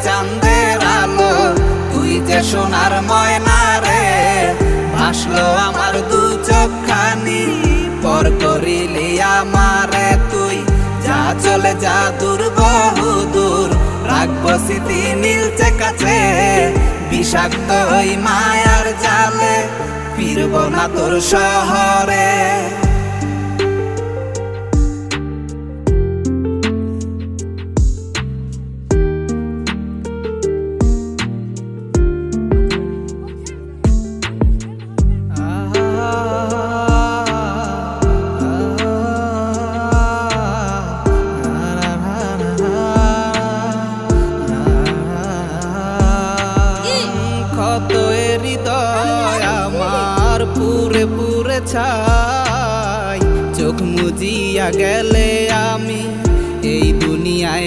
চাঁদের আলো, তুই যে সোনার ময়না রে। ভাসলো আমার দু চোখখানি, পর করিলি আমারে তুই। যা চলে যা দূর বহু দূর, রাখবো স্মৃতি নীলচে কাছে। বিষাক্ত ওই মায়ার জালে ফিরব না তোর শহরে। কত হৃদয় আমার পুরে পুরে ছাই, চোখ মুজিয়া গেলে আমি এই দুনিয়ায়